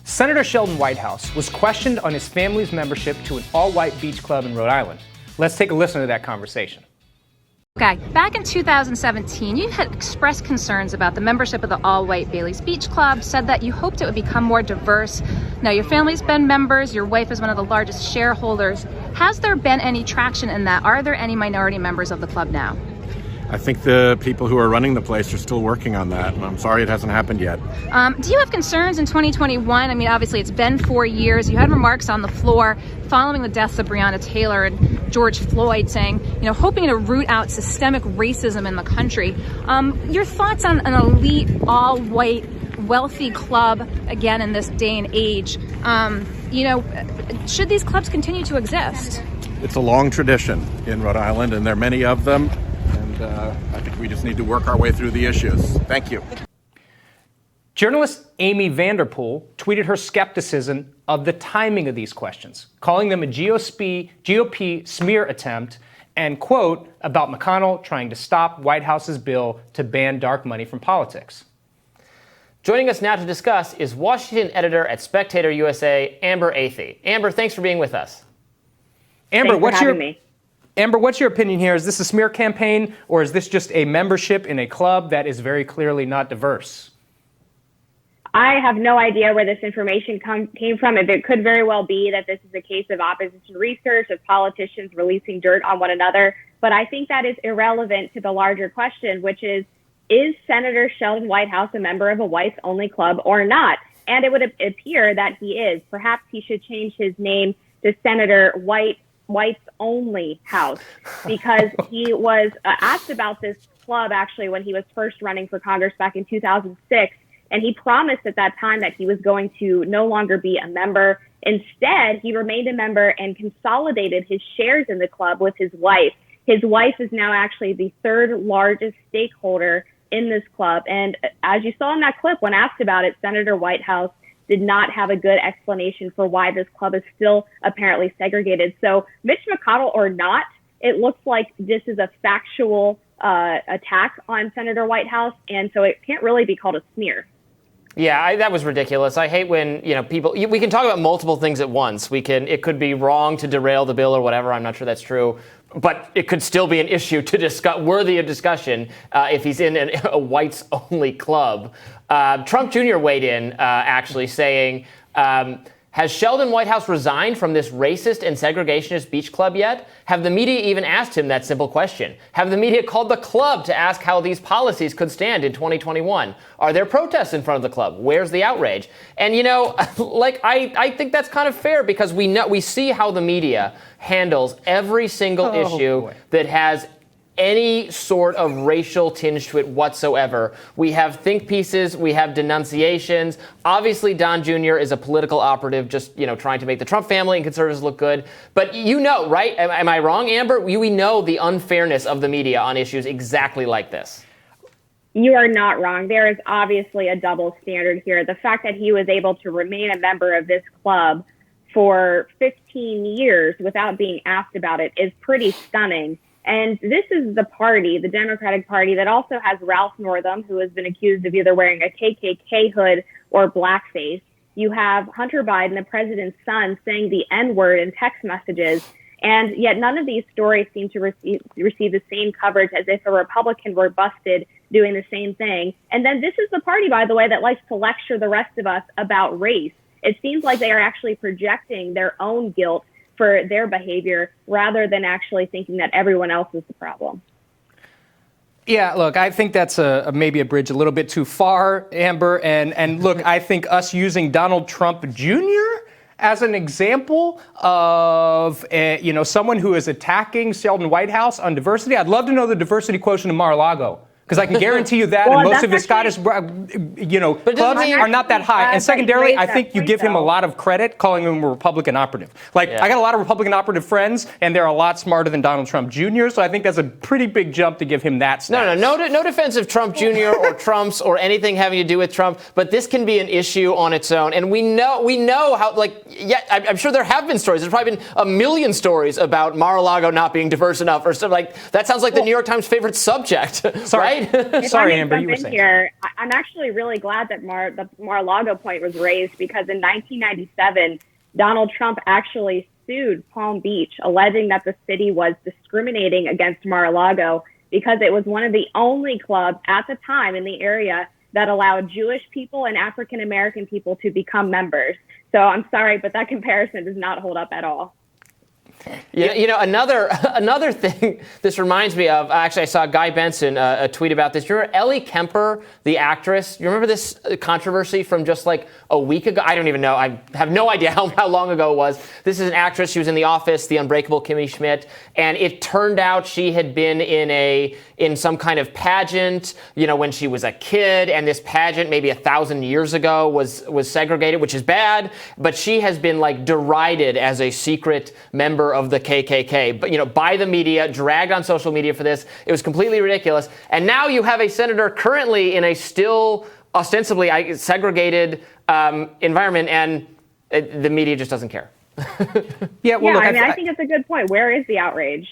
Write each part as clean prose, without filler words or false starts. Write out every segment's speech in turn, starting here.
Senator Sheldon Whitehouse was questioned on his family's membership to an all-white beach club in Rhode Island. Let's take a listen to that conversation. Okay, back in 2017, you had expressed concerns about the membership of the all-white Bailey's Beach Club, said that you hoped it would become more diverse. Now, your family's been members, your wife is one of the largest shareholders. Has there been any traction in that? Are there any minority members of the club now? I think the people who are running the place are still working on that, and I'm sorry it hasn't happened yet. Do you have concerns in 2021? I mean, obviously, it's been 4 years. You had remarks on the floor following the deaths of Breonna Taylor and George Floyd saying, hoping to root out systemic racism in the country. Your thoughts on an elite, all-white, wealthy club, again, in this day and age? Should these clubs continue to exist? It's a long tradition in Rhode Island, and there are many of them. I think we just need to work our way through the issues. Thank you. Journalist Amy Vanderpool tweeted her skepticism of the timing of these questions, calling them a GOP smear attempt and, quote, about McConnell trying to stop Whitehouse's bill to ban dark money from politics. Joining us now to discuss is Washington editor at Spectator USA, Amber Athey. Amber, thanks for being with us. Amber, what's your opinion here? Is this a smear campaign, or is this just a membership in a club that is very clearly not diverse? I have no idea where this information came from. It could very well be that this is a case of opposition research, of politicians releasing dirt on one another. But I think that is irrelevant to the larger question, which is Senator Sheldon Whitehouse a member of a whites-only club or not? And it would appear that he is. Perhaps he should change his name to Senator White's Only House, because he was asked about this club actually when he was first running for Congress back in 2006, and he promised at that time that he was going to no longer be a member. Instead, he remained a member and consolidated his shares in the club with his wife. His wife is now actually the third largest stakeholder in this club, and as you saw in that clip, when asked about it, Senator Whitehouse did not have a good explanation for why this club is still apparently segregated. So Mitch McConnell or not, it looks like this is a factual attack on Senator Whitehouse, and so it can't really be called a smear. Yeah, that was ridiculous. I hate when, people, we can talk about multiple things at once. It could be wrong to derail the bill or whatever. I'm not sure that's true. But it could still be an issue to discuss, worthy of discussion, if he's in a whites-only club. Trump Jr. weighed in, actually, saying, has Sheldon Whitehouse resigned from this racist and segregationist beach club yet? Have the media even asked him that simple question? Have the media called the club to ask how these policies could stand in 2021? Are there protests in front of the club? Where's the outrage? And, I think that's kind of fair, because we see how the media handles every single issue that has any sort of racial tinge to it whatsoever. We have think pieces, we have denunciations. Obviously, Don Jr. is a political operative, just trying to make the Trump family and conservatives look good. But right? Am I wrong, Amber? We know the unfairness of the media on issues exactly like this. You are not wrong. There is obviously a double standard here. The fact that he was able to remain a member of this club for 15 years without being asked about it is pretty stunning. And this is the party, the Democratic Party, that also has Ralph Northam, who has been accused of either wearing a KKK hood or blackface. You have Hunter Biden, the president's son, saying the N-word in text messages. And yet none of these stories seem to receive the same coverage as if a Republican were busted doing the same thing. And then this is the party, by the way, that likes to lecture the rest of us about race. It seems like they are actually projecting their own guilt for their behavior rather than actually thinking that everyone else is the problem. Yeah, look, I think that's maybe a bridge a little bit too far, Amber. And look, I think us using Donald Trump Jr. as an example of someone who is attacking Sheldon Whitehouse on diversity. I'd love to know the diversity quotient of Mar-a-Lago, because I can guarantee you that, and most of his Scottish, clubs are not that high. And secondarily, I think you give him a lot of credit calling him a Republican operative. I got a lot of Republican operative friends, and they're a lot smarter than Donald Trump Jr., so I think that's a pretty big jump to give him that status. No defense of Trump Jr. or Trump's or anything having to do with Trump, but this can be an issue on its own. And we know how, I'm sure there have been stories. There's probably been a million stories about Mar-a-Lago not being diverse enough or stuff like that. Sounds like the New York Times favorite subject, right? right? If Sorry, I may Amber, jump you were in saying here, I'm actually really glad that the Mar-a-Lago point was raised, because in 1997, Donald Trump actually sued Palm Beach, alleging that the city was discriminating against Mar-a-Lago because it was one of the only clubs at the time in the area that allowed Jewish people and African American people to become members. So I'm sorry, but that comparison does not hold up at all. Yeah, another thing this reminds me of, actually I saw Guy Benson a tweet about this. You remember Ellie Kemper, the actress? You remember this controversy from just like a week ago? I don't even know. I have no idea how long ago it was. This is an actress. She was in The Office, The Unbreakable Kimmy Schmidt, and it turned out she had been in some kind of pageant, when she was a kid, and this pageant maybe 1,000 years ago was segregated, which is bad, but she has been like derided as a secret member of the KKK, but by the media, dragged on social media for this. It was completely ridiculous. And now you have a senator currently in a still ostensibly segregated environment, and the media just doesn't care. Yeah, well, look, I think it's a good point. Where is the outrage?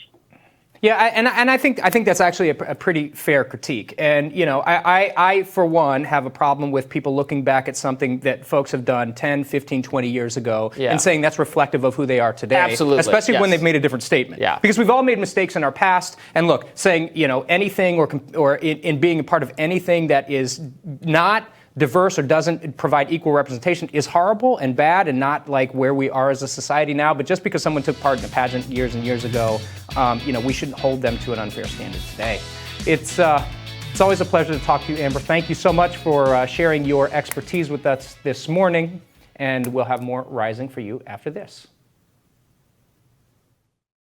Yeah, and I think that's actually a pretty fair critique. And I for one have a problem with people looking back at something that folks have done 10, 15, 20 years ago and saying that's reflective of who they are today. Absolutely. Especially when they've made a different statement. Yeah. Because we've all made mistakes in our past. And look, saying anything or in being a part of anything that is not diverse or doesn't provide equal representation is horrible and bad and not like where we are as a society now. But just because someone took part in a pageant years and years ago, we shouldn't hold them to an unfair standard today. It's always a pleasure to talk to you, Amber. Thank you so much for sharing your expertise with us this morning, and we'll have more Rising for you after this.